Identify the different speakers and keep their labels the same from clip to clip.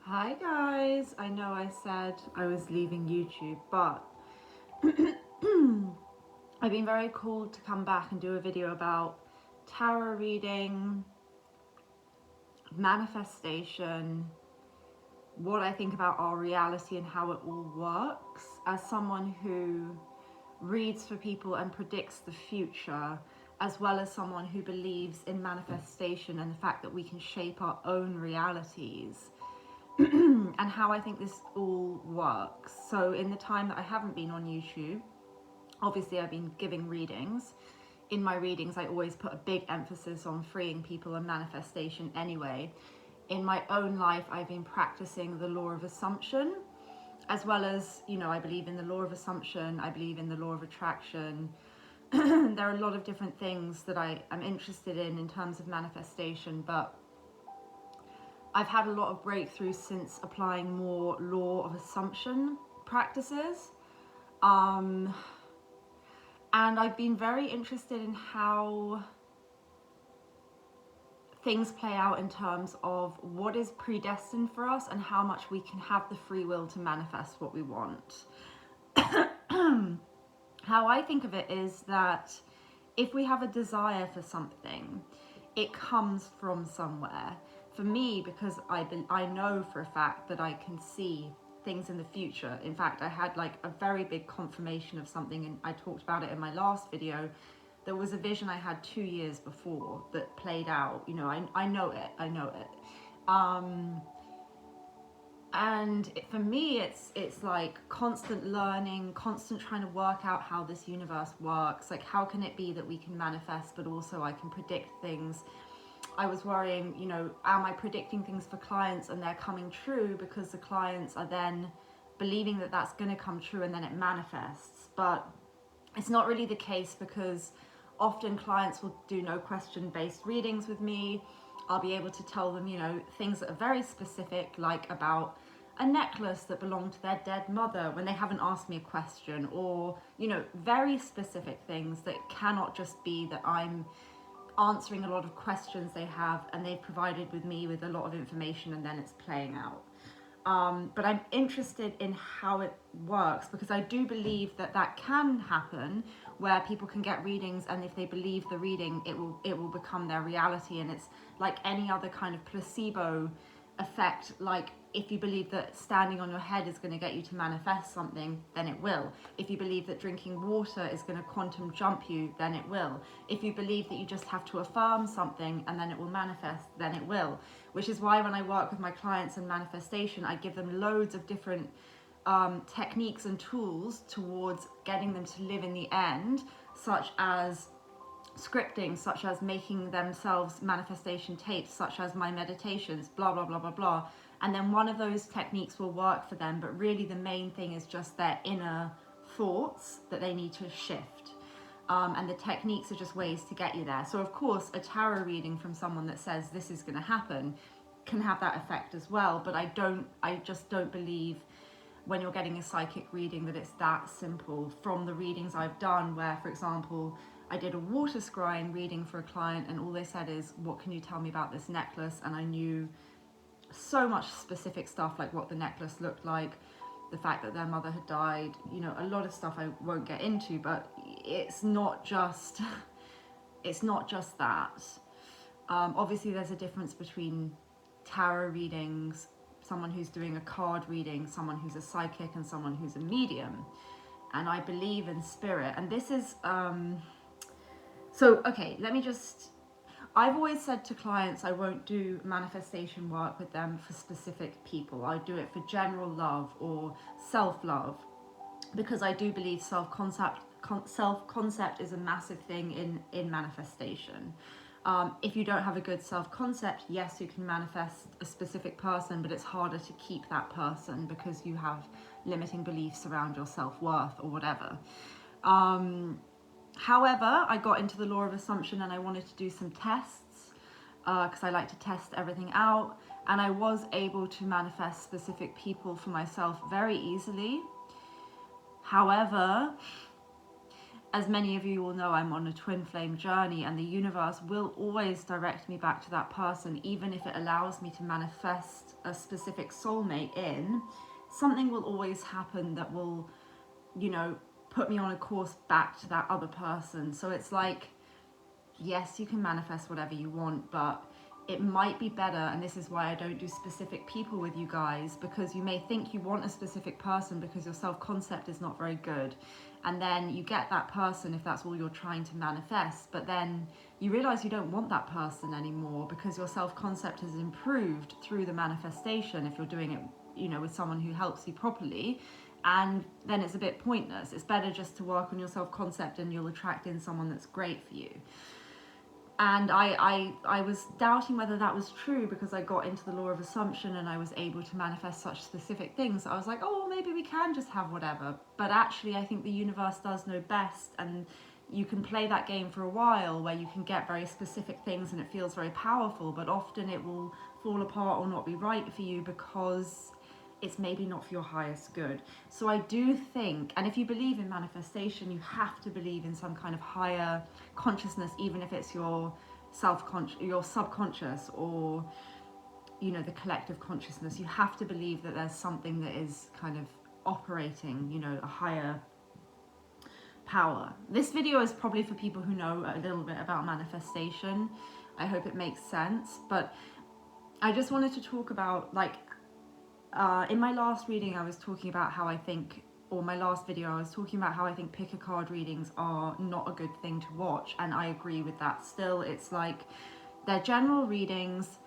Speaker 1: Hi guys, I know I said I was leaving YouTube, but I've been very called to come back and do a video about tarot reading, manifestation, what I think about our reality and how it all works. As someone who reads for people and predicts the future, as well as someone who believes in manifestation and the fact that we can shape our own realities. And how I think this all works. So in the time that I haven't been on YouTube, obviously I've been giving readings. In my readings, I always put a big emphasis on freeing people and manifestation anyway. In my own life, I've been practicing the law of assumption, as well as, I believe in the law of assumption, I believe in the law of attraction. There are a lot of different things that I am interested in terms of manifestation, but I've had a lot of breakthroughs since applying more law of assumption practices. And I've been very interested in how things play out in terms of what is predestined for us and how much we can have the free will to manifest what we want. How I think of it is that if we have a desire for something, it comes from somewhere. For me, because I know for a fact that I can see things in the future. In fact, I had like a very big confirmation of something, and I talked about it in my last video. There was a vision I had 2 years before that played out. I know it. And for me, it's like constant learning, constant trying to work out how this universe works. Like, how can it be that we can manifest, but also I can predict things? I was worrying, am I predicting things for clients and they're coming true because the clients are then believing that that's going to come true and then it manifests. But it's not really the case, because often clients will do no question based readings with me. I'll be able to tell them, things that are very specific, like about a necklace that belonged to their dead mother when they haven't asked me a question, or, very specific things that cannot just be that I'm answering a lot of questions they have and they've provided with me with a lot of information and then it's playing out. But I'm interested in how it works, because I do believe that can happen, where people can get readings, and if they believe the reading, it will become their reality. And it's like any other kind of placebo effect. Like, if you believe that standing on your head is going to get you to manifest something, then it will. If you believe that drinking water is going to quantum jump you, then it will. If you believe that you just have to affirm something and then it will manifest, then it will. Which is why when I work with my clients in manifestation, I give them loads of different techniques and tools towards getting them to live in the end, such as scripting, such as making themselves manifestation tapes, such as my meditations, blah, blah, blah, blah, blah. And then one of those techniques will work for them, but really the main thing is just their inner thoughts that they need to shift. And the techniques are just ways to get you there. So of course, a tarot reading from someone that says this is going to happen can have that effect as well. But I just don't believe when you're getting a psychic reading that it's that simple. From the readings I've done, where, for example, I did a water scrying reading for a client and all they said is, what can you tell me about this necklace? And I knew so much specific stuff, like what the necklace looked like, the fact that their mother had died, a lot of stuff I won't get into, but it's not just that. Obviously there's a difference between tarot readings, someone who's doing a card reading, someone who's a psychic, and someone who's a medium. And I believe in spirit. And this is I've always said to clients I won't do manifestation work with them for specific people. I do it for general love or self-love, because I do believe self-concept is a massive thing in manifestation. If you don't have a good self-concept, yes, you can manifest a specific person, but it's harder to keep that person because you have limiting beliefs around your self-worth or whatever. However, I got into the law of assumption and I wanted to do some tests, because I like to test everything out, and I was able to manifest specific people for myself very easily. However, as many of you will know, I'm on a twin flame journey, and the universe will always direct me back to that person, even if it allows me to manifest a specific soulmate in. Something will always happen that will, you know, put me on a course back to that other person. So it's like, yes, you can manifest whatever you want, but it might be better, and this is why I don't do specific people with you guys, because you may think you want a specific person because your self-concept is not very good, and then you get that person if that's all you're trying to manifest, but then you realize you don't want that person anymore because your self-concept has improved through the manifestation if you're doing it, you know, with someone who helps you properly. And then it's a bit pointless. It's better just to work on your self-concept, and you'll attract in someone that's great for you. And I was doubting whether that was true because I got into the law of assumption and I was able to manifest such specific things. So I was like, oh, well, maybe we can just have whatever. But actually, I think the universe does know best, and you can play that game for a while where you can get very specific things and it feels very powerful, but often it will fall apart or not be right for you because it's maybe not for your highest good. So I do think, and if you believe in manifestation, you have to believe in some kind of higher consciousness, even if it's your your subconscious, or, you know, the collective consciousness. You have to believe that there's something that is kind of operating, you know, a higher power. This video is probably for people who know a little bit about manifestation. I hope it makes sense, but I just wanted to talk about, like, in my last reading I was talking about how I think, or my last video I was talking about how I think pick a card readings are not a good thing to watch, and I agree with that still. It's like, they're general readings.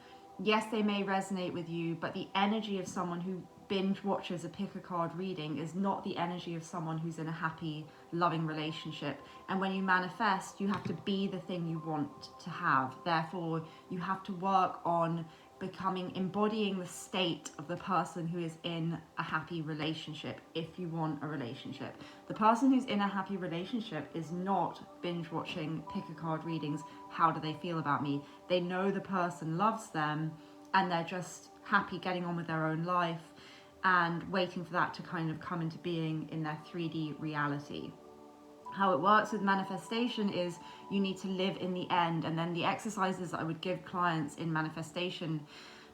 Speaker 1: Yes, they may resonate with you, but the energy of someone who binge watches a pick a card reading is not the energy of someone who's in a happy, loving relationship. And when you manifest, you have to be the thing you want to have. Therefore, you have to work on embodying the state of the person who is in a happy relationship if you want a relationship. The person who's in a happy relationship is not binge watching pick a card readings. How do they feel about me? They know the person loves them and they're just happy getting on with their own life and waiting for that to kind of come into being in their 3D reality. How it works with manifestation is you need to live in the end, and then the exercises I would give clients in manifestation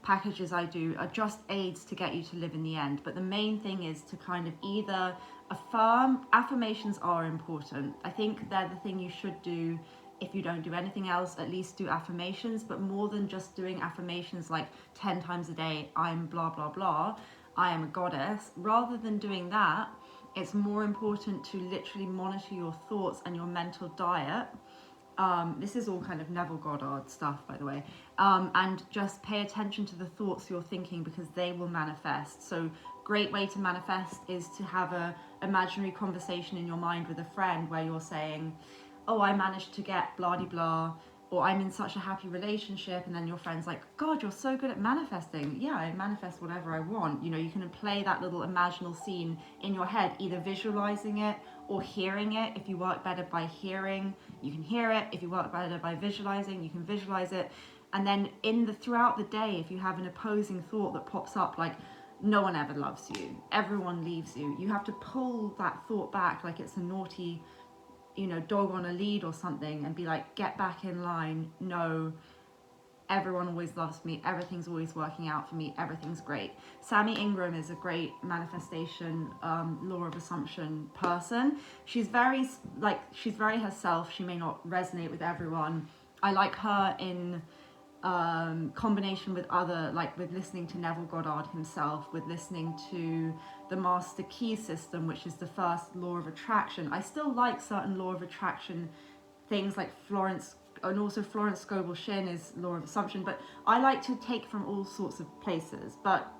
Speaker 1: packages I do are just aids to get you to live in the end. But the main thing is to kind of either affirm. Affirmations are important. I think they're the thing you should do. If you don't do anything else, at least do affirmations, but more than just doing affirmations like 10 times a day, I'm blah, blah, blah, I am a goddess. Rather than doing that, it's more important to literally monitor your thoughts and your mental diet. This is all kind of Neville Goddard stuff, by the way. And just pay attention to the thoughts you're thinking, because they will manifest. So great way to manifest is to have a imaginary conversation in your mind with a friend where you're saying, oh, I managed to get blah de blah, or I'm in such a happy relationship, and then your friend's like, God, you're so good at manifesting. Yeah, I manifest whatever I want. You know, you can play that little imaginal scene in your head, either visualizing it or hearing it. If you work better by hearing, you can hear it. If you work better by visualizing, you can visualize it. And then throughout the day, if you have an opposing thought that pops up, like, no one ever loves you, everyone leaves you, you have to pull that thought back like it's a naughty, you know, dog on a lead or something, and be like, get back in line. No, everyone always loves me. Everything's always working out for me. Everything's great. Sammy Ingram is a great manifestation, law of assumption person. She's very herself. She may not resonate with everyone. I like her in combination with other, like with listening to Neville Goddard himself, with listening to the Master Key System, which is the first law of attraction. I still like certain law of attraction things like Florence, and also Florence Scovel Shinn is law of assumption, but I like to take from all sorts of places. But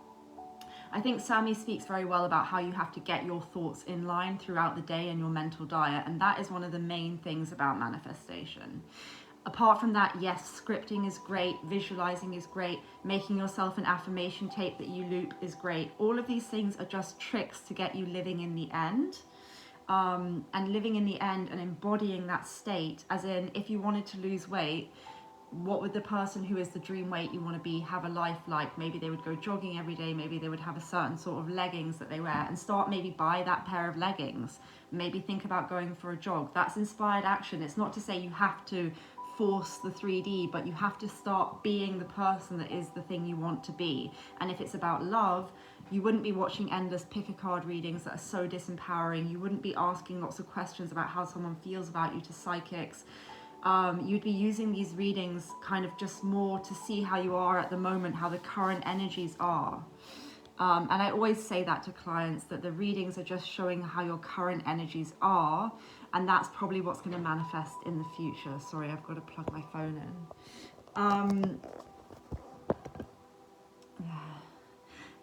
Speaker 1: I think Sammy speaks very well about how you have to get your thoughts in line throughout the day and your mental diet, and that is one of the main things about manifestation. Apart from that, yes, scripting is great, visualizing is great, making yourself an affirmation tape that you loop is great. All of these things are just tricks to get you living in the end. And living in the end and embodying that state, as in, if you wanted to lose weight, what would the person who is the dream weight you want to be have a life like? Maybe they would go jogging every day, maybe they would have a certain sort of leggings that they wear, and start maybe buy that pair of leggings. Maybe think about going for a jog. That's inspired action. It's not to say you have to force the 3D, but you have to start being the person that is the thing you want to be. And if it's about love, you wouldn't be watching endless pick a card readings that are so disempowering. You wouldn't be asking lots of questions about how someone feels about you to psychics. You'd be using these readings kind of just more to see how you are at the moment, how the current energies are. And I always say that to clients, that the readings are just showing how your current energies are, and that's probably what's going to manifest in the future. Sorry, I've got to plug my phone in.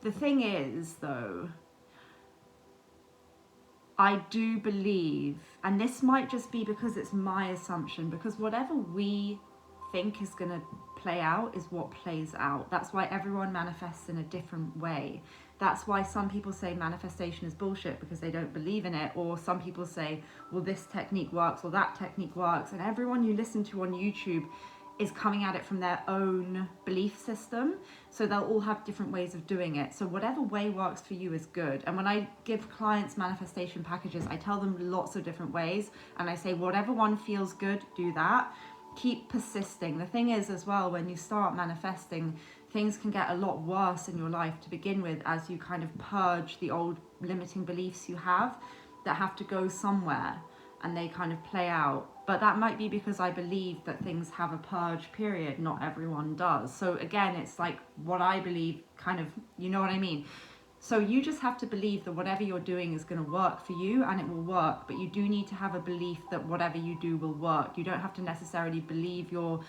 Speaker 1: The thing is, though, I do believe, and this might just be because it's my assumption, because whatever we think is going to play out is what plays out. That's why everyone manifests in a different way. That's why some people say manifestation is bullshit because they don't believe in it, or some people say, well, this technique works or that technique works, and everyone you listen to on YouTube is coming at it from their own belief system, so they'll all have different ways of doing it. So whatever way works for you is good. And when I give clients manifestation packages, I tell them lots of different ways, and I say whatever one feels good, do that. Keep persisting. The thing is as well, when you start manifesting, things can get a lot worse in your life to begin with, as you kind of purge the old limiting beliefs you have that have to go somewhere, and they kind of play out. But that might be because I believe that things have a purge period. Not everyone does. So again, it's like what I believe, kind of, you know what I mean? So you just have to believe that whatever you're doing is going to work for you, and it will work. But you do need to have a belief that whatever you do will work. You don't have to necessarily believe your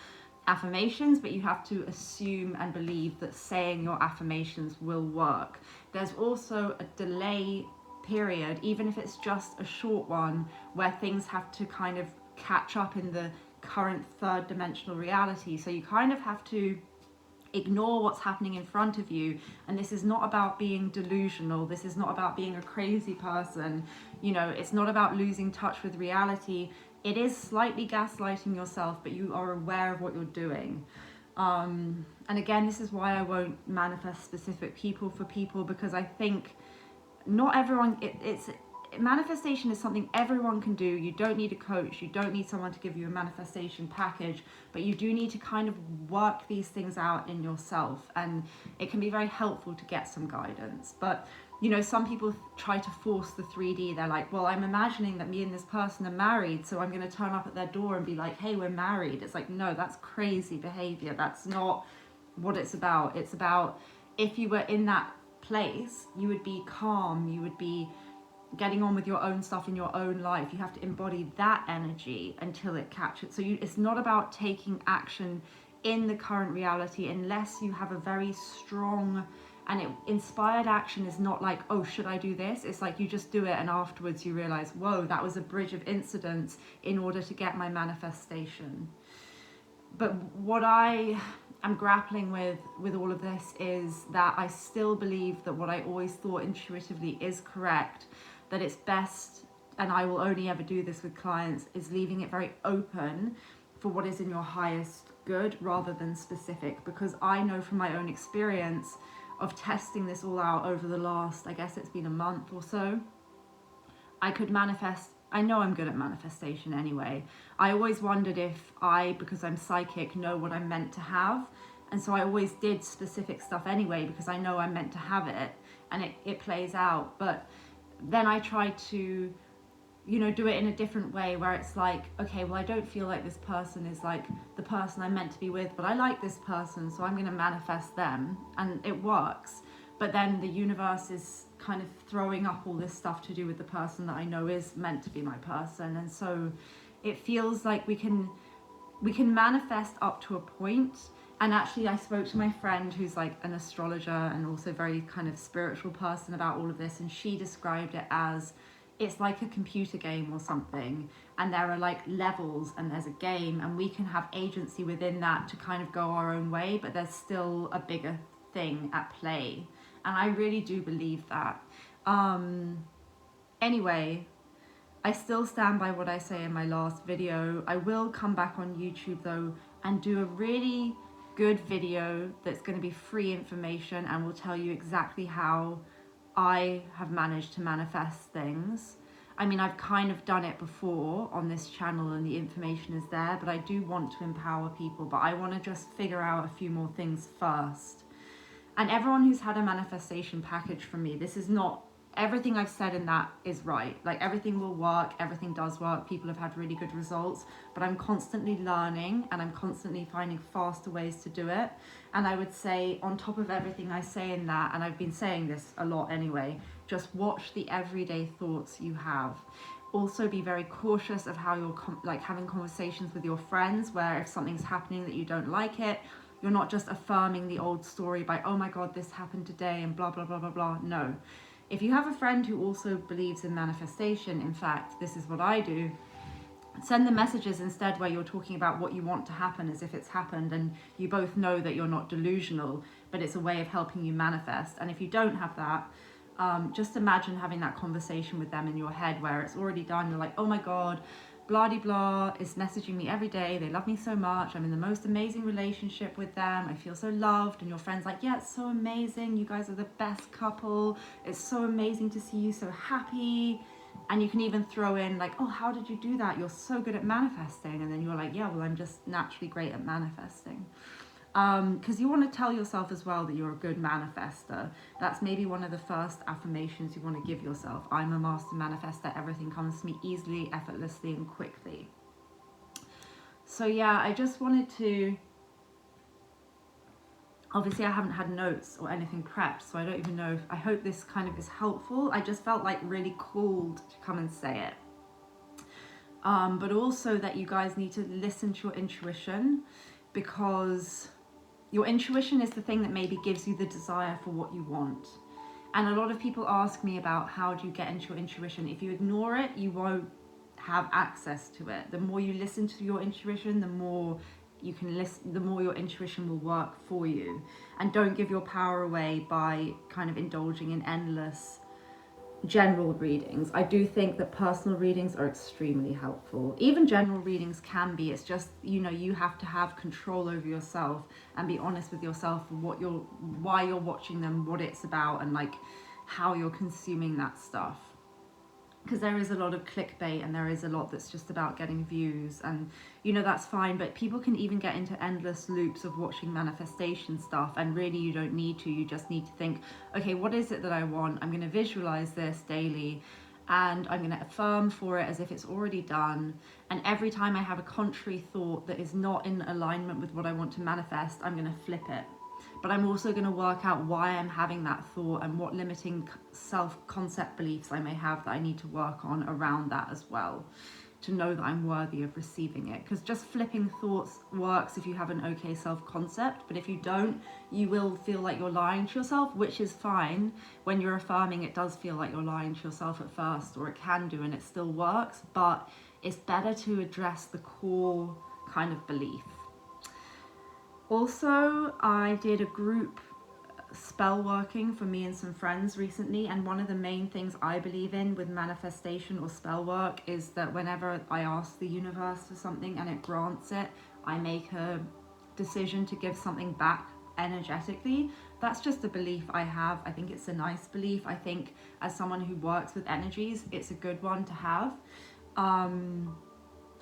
Speaker 1: affirmations, but you have to assume and believe that saying your affirmations will work. There's also a delay period, even if it's just a short one, where things have to kind of catch up in the current third dimensional reality. So you kind of have to ignore what's happening in front of you. And this is not about being delusional. This is not about being a crazy person. You know, it's not about losing touch with reality. It is slightly gaslighting yourself, but you are aware of what you're doing. And again, this is why I won't manifest specific people for people, because I think not everyone, manifestation is something everyone can do. You don't need a coach, you don't need someone to give you a manifestation package, but you do need to kind of work these things out in yourself, and it can be very helpful to get some guidance. But you know, some people try to force the 3D. They're like, well, I'm imagining that me and this person are married, so I'm going to turn up at their door and be like, hey, we're married. It's like, no, that's crazy behavior. That's not what it's about. It's about, if you were in that place, you would be calm, you would be getting on with your own stuff in your own life. You have to embody that energy until it catches. So it's not about taking action in the current reality unless you have a very strong, and inspired action is not like, oh, should I do this? It's like you just do it, and afterwards you realize, whoa, that was a bridge of incidents in order to get my manifestation. But what I am grappling with all of this is that I still believe that what I always thought intuitively is correct, that it's best, and I will only ever do this with clients, is leaving it very open for what is in your highest good rather than specific. Because I know from my own experience of testing this all out over the last, I guess it's been a month or so, I could manifest. I know I'm good at manifestation anyway. I always wondered if I, because I'm psychic, know what I'm meant to have. And so I always did specific stuff anyway, because I know I'm meant to have it, and it plays out. But then I try to, you know, do it in a different way, where it's like, okay, well, I don't feel like this person is like the person I'm meant to be with, but I like this person, so I'm going to manifest them, and it works. But then the universe is kind of throwing up all this stuff to do with the person that I know is meant to be my person. And so it feels like we can manifest up to a point. And actually, I spoke to my friend who's like an astrologer and also very kind of spiritual person about all of this, and she described it as, it's like a computer game or something, and there are like levels, and there's a game, and we can have agency within that to kind of go our own way, but there's still a bigger thing at play. And I really do believe that. Anyway, I still stand by what I say in my last video. I will come back on YouTube though and do a really good video that's going to be free information and will tell you exactly how I have managed to manifest things. I mean, I've kind of done it before on this channel and the information is there, but I do want to empower people, but I want to just figure out a few more things first. And everyone who's had a manifestation package from me, this is not, everything I've said in that is right. Like, everything will work, everything does work, people have had really good results, but I'm constantly learning and I'm constantly finding faster ways to do it. And I would say, on top of everything I say in that, and I've been saying this a lot anyway, just watch the everyday thoughts you have. Also be very cautious of how you're like having conversations with your friends, where if something's happening that you don't like it, you're not just affirming the old story by, oh my God, this happened today and blah, blah, blah, blah, blah. No. If you have a friend who also believes in manifestation, in fact, this is what I do, send the messages instead where you're talking about what you want to happen as if it's happened, and you both know that you're not delusional, but it's a way of helping you manifest. And if you don't have that, just imagine having that conversation with them in your head where it's already done. You're like, oh my God, blah de blah is messaging me every day, they love me so much, I'm in the most amazing relationship with them, I feel so loved. And your friend's like, yeah, it's so amazing, you guys are the best couple, it's so amazing to see you so happy. And you can even throw in like, oh, how did you do that, you're so good at manifesting. And then you're like, yeah, well, I'm just naturally great at manifesting. Because you want to tell yourself as well that you're a good manifester. That's maybe one of the first affirmations you want to give yourself. I'm a master manifester. Everything comes to me easily, effortlessly, and quickly. So yeah, I just wanted to, obviously I haven't had notes or anything prepped, so I don't even know if, I hope this kind of is helpful. I just felt like really called to come and say it. But also that you guys need to listen to your intuition, because your intuition is the thing that maybe gives you the desire for what you want. And a lot of people ask me about, how do you get into your intuition? If you ignore it, you won't have access to it. The more you listen to your intuition, the more you can listen, the more your intuition will work for you. And don't give your power away by kind of indulging in endless general readings. I do think that personal readings are extremely helpful. Even general readings can be, it's just, you know, you have to have control over yourself and be honest with yourself for what you're, why you're watching them, what it's about, and like how you're consuming that stuff. Because there is a lot of clickbait and there is a lot that's just about getting views, and you know, that's fine, but people can even get into endless loops of watching manifestation stuff, and really you don't need to. You just need to think, okay, what is it that I want? I'm going to visualize this daily and I'm going to affirm for it as if it's already done. And every time I have a contrary thought that is not in alignment with what I want to manifest, I'm going to flip it. But I'm also going to work out why I'm having that thought and what limiting self-concept beliefs I may have that I need to work on around that as well, to know that I'm worthy of receiving it. Because just flipping thoughts works if you have an okay self-concept, but if you don't, you will feel like you're lying to yourself, which is fine. When you're affirming, it does feel like you're lying to yourself at first, or it can do, and it still works, but it's better to address the core kind of belief. Also, I did a group spell working for me and some friends recently, and one of the main things I believe in with manifestation or spell work is that whenever I ask the universe for something and it grants it, I make a decision to give something back energetically. That's just a belief I have. I think it's a nice belief. I think as someone who works with energies, it's a good one to have.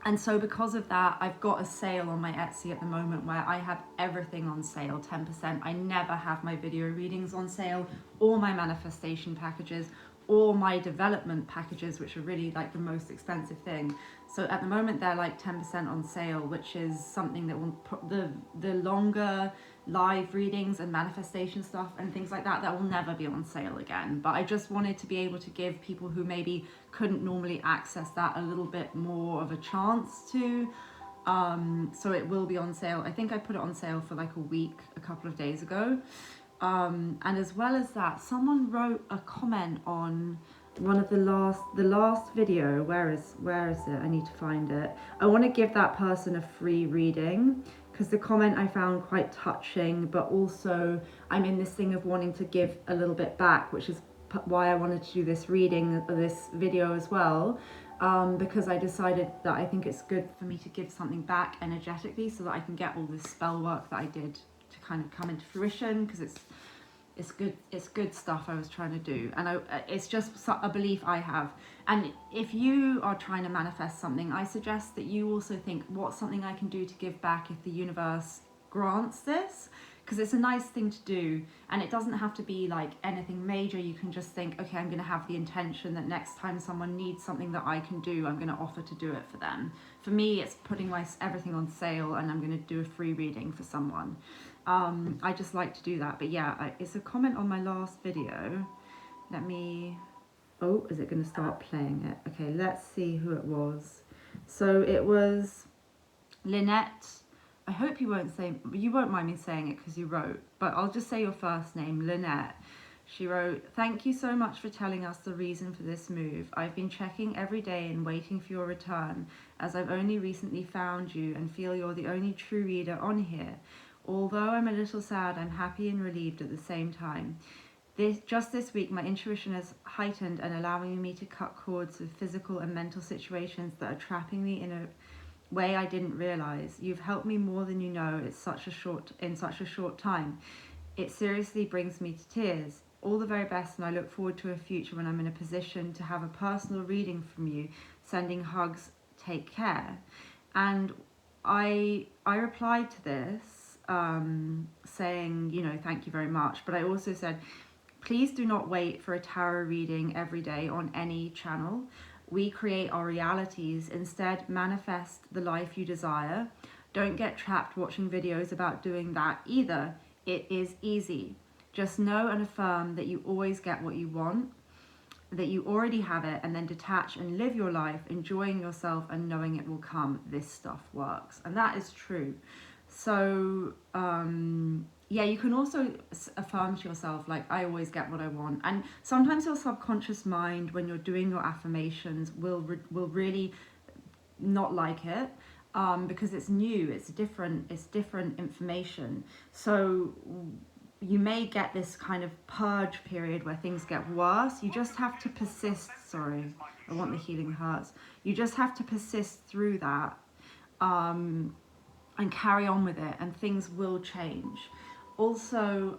Speaker 1: And so because of that, I've got a sale on my Etsy at the moment where I have everything on sale, 10%. I never have my video readings on sale, or my manifestation packages, or my development packages, which are really like the most expensive thing. So at the moment they're like 10% on sale, which is something that will put the longer live readings and manifestation stuff and things like that will never be on sale again. But I just wanted to be able to give people who maybe couldn't normally access that a little bit more of a chance to. So it will be on sale. I think I put it on sale for like a week, a couple of days ago. And as well as that, someone wrote a comment on one of the last video. Where is it? I need to find it. I want to give that person a free reading, because the comment I found quite touching, but also I'm in this thing of wanting to give a little bit back, which is why I wanted to do this reading, this video as well. because I decided that I think it's good for me to give something back energetically so that I can get all this spell work that I did to kind of come into fruition, because it's good stuff I was trying to do, and it's just a belief I have. And if you are trying to manifest something, I suggest that you also think, what's something I can do to give back if the universe grants this? Because it's a nice thing to do, and it doesn't have to be like anything major. You can just think, okay, I'm going to have the intention that next time someone needs something that I can do, I'm going to offer to do it for them. For me, it's putting everything on sale, and I'm going to do a free reading for someone. I just like to do that. But yeah, it's a comment on my last video. Let me... Oh, is it going to start playing it? Okay, let's see who it was. So it was Lynette. I hope you won't mind me saying it because you wrote, but I'll just say your first name, Lynette. She wrote, "Thank you so much for telling us the reason for this move. I've been checking every day and waiting for your return, as I've only recently found you and feel you're the only true reader on here. Although I'm a little sad, I'm happy and relieved at the same time. Just this week, my intuition has heightened and allowing me to cut cords with physical and mental situations that are trapping me in a way I didn't realize. You've helped me more than you know. In such a short time. It seriously brings me to tears. All the very best, and I look forward to a future when I'm in a position to have a personal reading from you. Sending hugs. Take care." And I replied to this saying, you know, thank you very much. But I also said, please do not wait for a tarot reading every day on any channel. We create our realities. Instead, manifest the life you desire. Don't get trapped watching videos about doing that either. It is easy. Just know and affirm that you always get what you want, that you already have it, and then detach and live your life, enjoying yourself and knowing it will come. This stuff works. And that is true. So, yeah, you can also affirm to yourself, like, I always get what I want. And sometimes your subconscious mind, when you're doing your affirmations, will really not like it, because it's new, it's different information. So you may get this kind of purge period where things get worse. You just have to persist. Sorry, I want the healing hearts. You just have to persist through that, and carry on with it, and things will change. Also,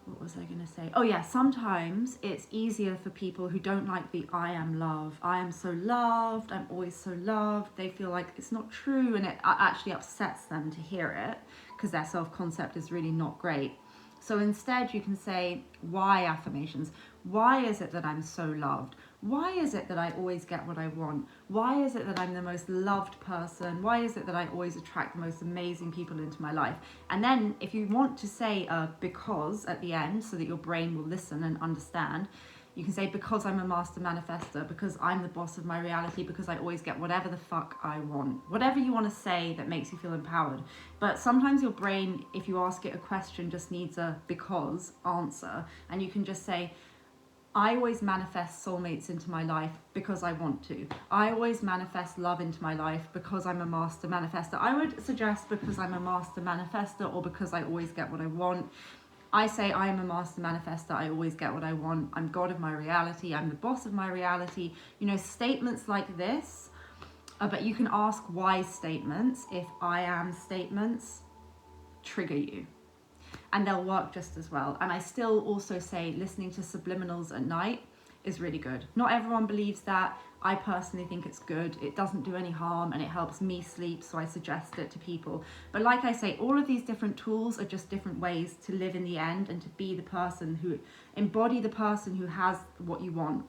Speaker 1: what was I going to say? Oh yeah, sometimes it's easier for people who don't like the I am love. I am so loved, I'm always so loved. They feel like it's not true, and it actually upsets them to hear it because their self-concept is really not great. So instead you can say why affirmations. Why is it that I'm so loved? Why is it that I always get what I want? Why is it that I'm the most loved person? Why is it that I always attract the most amazing people into my life? And then if you want to say because at the end, so that your brain will listen and understand, you can say, because I'm a master manifester, because I'm the boss of my reality, because I always get whatever the fuck I want. Whatever you want to say that makes you feel empowered. But sometimes your brain, if you ask it a question, just needs a because answer. And you can just say, I always manifest soulmates into my life because I want to. I always manifest love into my life because I'm a master manifester. I would suggest because I'm a master manifester, or because I always get what I want. I say I am a master manifester, I always get what I want. I'm God of my reality, I'm the boss of my reality. You know, statements like this, but you can ask why statements if I am statements trigger you. And they'll work just as well. And I still also say listening to subliminals at night is really good. Not everyone believes that. I personally think it's good. It doesn't do any harm and it helps me sleep, so I suggest it to people. But like I say, all of these different tools are just different ways to live in the end and to be the person who, embody the person who has what you want.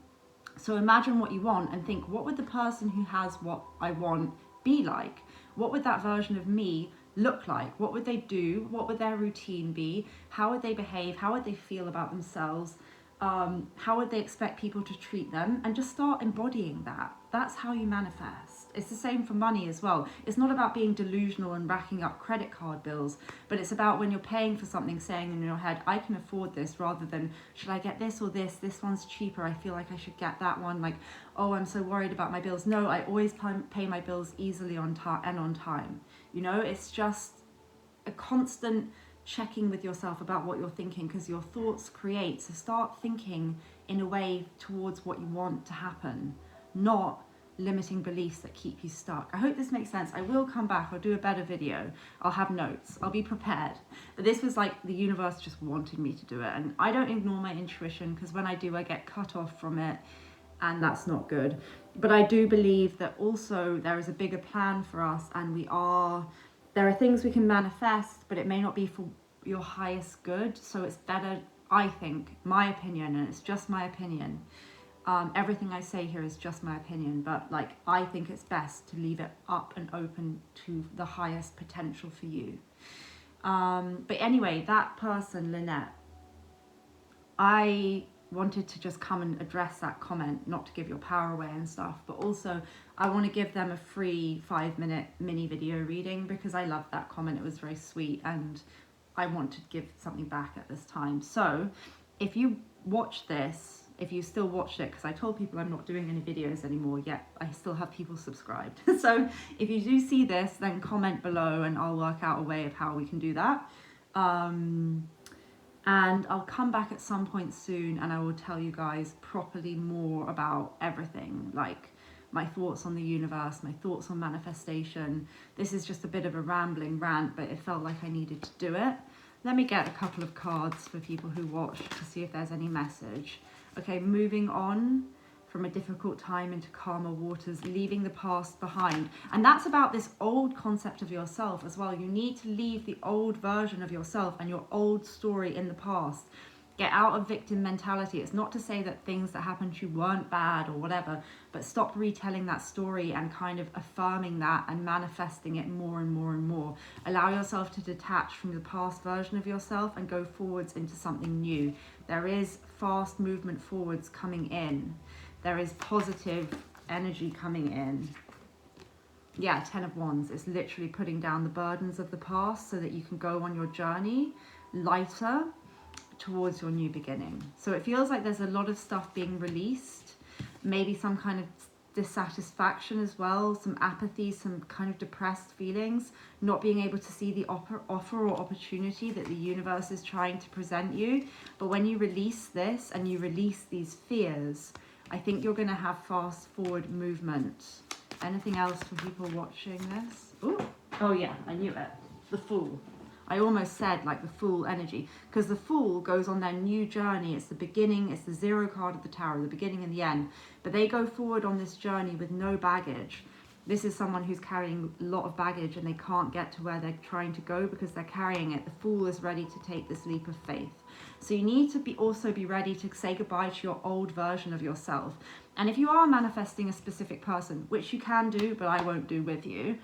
Speaker 1: So imagine what you want and think, what would the person who has what I want be like? What would that version of me look like? What would they do? What would their routine be? How would they behave? How would they feel about themselves? How would they expect people to treat them? And just start embodying that. That's how you manifest. It's the same for money as well. It's not about being delusional and racking up credit card bills, but it's about when you're paying for something, saying in your head, I can afford this, rather than, should I get this or this? This one's cheaper. I feel like I should get that one. Like, oh, I'm so worried about my bills. No, I always pay my bills easily on time. You know, it's just a constant checking with yourself about what you're thinking, because your thoughts create. So start thinking in a way towards what you want to happen, not limiting beliefs that keep you stuck. I hope this makes sense. I will come back, I'll do a better video, I'll have notes, I'll be prepared. But this was like the universe just wanted me to do it, and I don't ignore my intuition, because when I do I get cut off from it, and that's not good. But I do believe that also there is a bigger plan for us, and there are things we can manifest, but it may not be for your highest good. So it's better, I think, my opinion, and it's just my opinion, everything I say here is just my opinion, but like I think it's best to leave it up and open to the highest potential for you. But anyway, that person, Lynette, I wanted to just come and address that comment, not to give your power away and stuff, but also I want to give them a free 5-minute mini video reading, because I loved that comment. It was very sweet, and I want to give something back at this time. So if you watch this, if you still watched it, because I told people I'm not doing any videos anymore, yet I still have people subscribed. So if you do see this, then comment below and I'll work out a way of how we can do that. And I'll come back at some point soon, and I will tell you guys properly more about everything, like my thoughts on the universe, my thoughts on manifestation. This is just a bit of a rambling rant, but it felt like I needed to do it. Let me get a couple of cards for people who watch to see if there's any message. Okay, moving on from a difficult time into calmer waters, leaving the past behind. And that's about this old concept of yourself as well. You need to leave the old version of yourself and your old story in the past. Get out of victim mentality. It's not to say that things that happened to you weren't bad or whatever, but stop retelling that story and kind of affirming that and manifesting it more and more and more. Allow yourself to detach from the past version of yourself and go forwards into something new. There is fast movement forwards coming in. There is positive energy coming in. Yeah, 10 of Wands. It's literally putting down the burdens of the past so that you can go on your journey lighter towards your new beginning. So it feels like there's a lot of stuff being released, maybe some kind of dissatisfaction as well, some apathy, some kind of depressed feelings, not being able to see the offer or opportunity that the universe is trying to present you. But when you release this and you release these fears, I think you're going to have fast forward movement. Anything else for people watching this? Ooh. Oh yeah, I knew it. The Fool. I almost said like the Fool energy, because the Fool goes on their new journey. It's the beginning, it's the 0 card of the Tower, the beginning and the end. But they go forward on this journey with no baggage. This is someone who's carrying a lot of baggage and they can't get to where they're trying to go because they're carrying it. The Fool is ready to take this leap of faith. So you need to also be ready to say goodbye to your old version of yourself. And if you are manifesting a specific person, which you can do, but I won't do with you,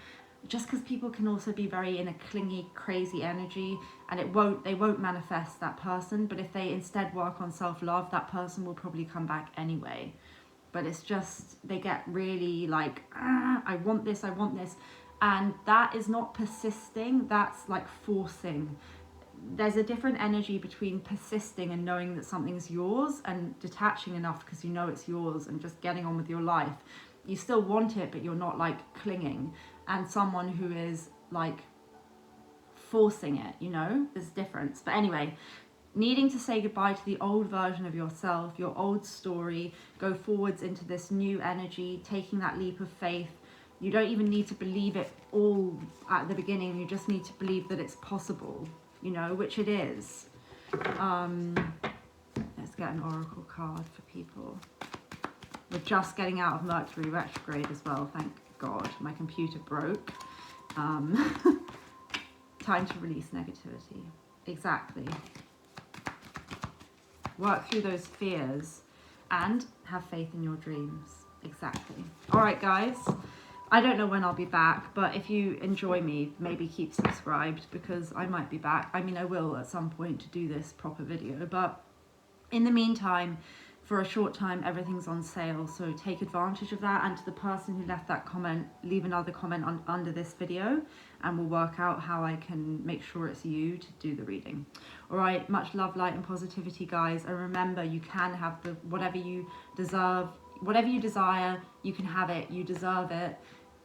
Speaker 1: just because people can also be very in a clingy, crazy energy, and they won't manifest that person. But if they instead work on self-love, that person will probably come back anyway. But it's just, they get really like, I want this. And that is not persisting, that's like forcing. There's a different energy between persisting and knowing that something's yours, and detaching enough because you know it's yours and just getting on with your life. You still want it, but you're not like clinging. And someone who is like forcing it, you know, there's a difference. But anyway, needing to say goodbye to the old version of yourself, your old story, go forwards into this new energy, taking that leap of faith. You don't even need to believe it all at the beginning. You just need to believe that it's possible, you know, which it is. Let's get an oracle card for people. We're just getting out of Mercury Retrograde as well, thank God. My computer broke. Time to release negativity. Exactly. Work through those fears and have faith in your dreams. Exactly. All right, guys. I don't know when I'll be back, but if you enjoy me, maybe keep subscribed, because I might be back. I mean, I will at some point to do this proper video, but in the meantime, for a short time, everything's on sale, so take advantage of that. And to the person who left that comment, leave another comment under this video, and we'll work out how I can make sure it's you to do the reading. All right, much love, light, and positivity, guys. And remember, you can have whatever you deserve, whatever you desire, you can have it. You deserve it.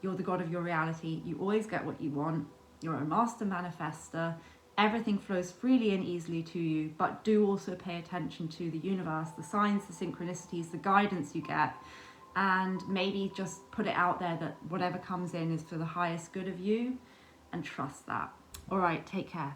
Speaker 1: You're the god of your reality. You always get what you want. You're a master manifester. everything flows freely and easily to you, but do also pay attention to the universe, the signs, the synchronicities, the guidance you get, and maybe just put it out there that whatever comes in is for the highest good of you, and trust that. All right, take care.